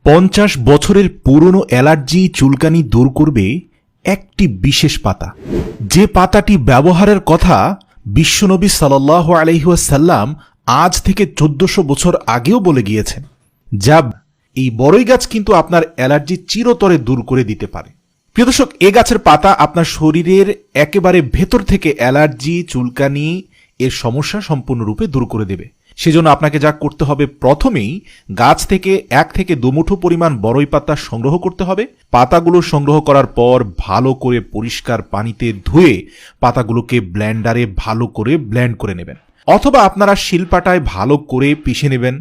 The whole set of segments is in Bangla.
50 বছরের পুরনো অ্যালার্জি চুলকানি দূর করবে একটি বিশেষ পাতা, যে পাতাটি ব্যবহারের কথা বিশ্বনবী সাল্লাল্লাহু আলাইহি ওয়াসাল্লাম আজ থেকে 1400 বছর আগেও বলে গিয়েছেন। এই বড়ই গাছ কিন্তু আপনার অ্যালার্জি চিরতরে দূর করে দিতে পারে। প্রিয় দর্শক, এ গাছের পাতা আপনার শরীরের একেবারে ভেতর থেকে অ্যালার্জি চুলকানি এর সমস্যা সম্পূর্ণরূপে দূর করে দেবে। সেজন্য আপনাকে যা করতে হবে, প্রথমেই গাছ থেকে 1 থেকে 2 মুঠো পরিমাণ বড়ই পাতা সংগ্রহ করতে হবে। পাতাগুলো সংগ্রহ করার পর ভালো করে পরিষ্কার পানিতে ধুয়ে পাতাগুলোকে ব্লেন্ডারে ভালো করে ব্লেন্ড করে নেবেন, অথবা আপনারা শিলপাটায় ভালো করে পিষে নেবেন।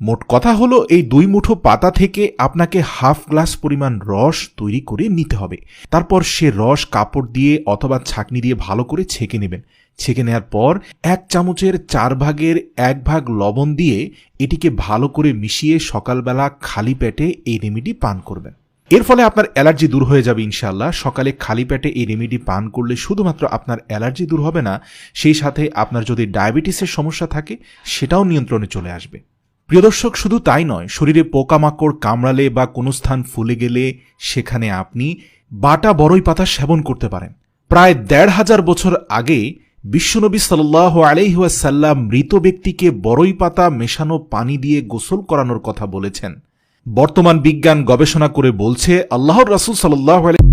মোট কথা হলো, এই 2 মুঠো পাতা থেকে আপনাকে হাফ গ্লাস পরিমাণ রস তৈরি করে নিতে হবে। তারপর সে রস কাপড় দিয়ে অথবা ছাঁকনি দিয়ে ভালো করে ছেঁকে নেবেন। ছেঁকে নেওয়ার পর 1 চামচের 4 ভাগের 1 ভাগ লবণ দিয়ে এটিকে ভালো করে মিশিয়ে সকালবেলা খালি পেটে এই রেমেডি পান করবেন। এর ফলে আপনার অ্যালার্জি দূর হয়ে যাবে ইনশাআল্লাহ। সকালে খালি পেটে এই রেমেডি পান করলে শুধুমাত্র আপনার অ্যালার্জি দূর হবে না, সেই সাথে আপনার যদি ডায়াবেটিসের সমস্যা থাকে সেটাও নিয়ন্ত্রণে চলে আসবে। প্রিয় দর্শক, শুধু তাই নয়, শরীরে পোকামাকড় কামড়ালে বা কোনো স্থান ফুলে গেলে সেখানে আপনি বাটা বড়ই পাতা সেবন করতে পারেন। প্রায় 1500 বছর আগে বিশ্বনবী সাল্লাল্লাহু আলাইহি ওয়াসাল্লাম মৃত ব্যক্তিকে বড়ই পাতা মেশানো পানি দিয়ে গোসল করানোর কথা বলেছেন। বর্তমান বিজ্ঞান গবেষণা করে বলছে, আল্লাহর রাসূল সাল্লাল্লাহু আলাইহি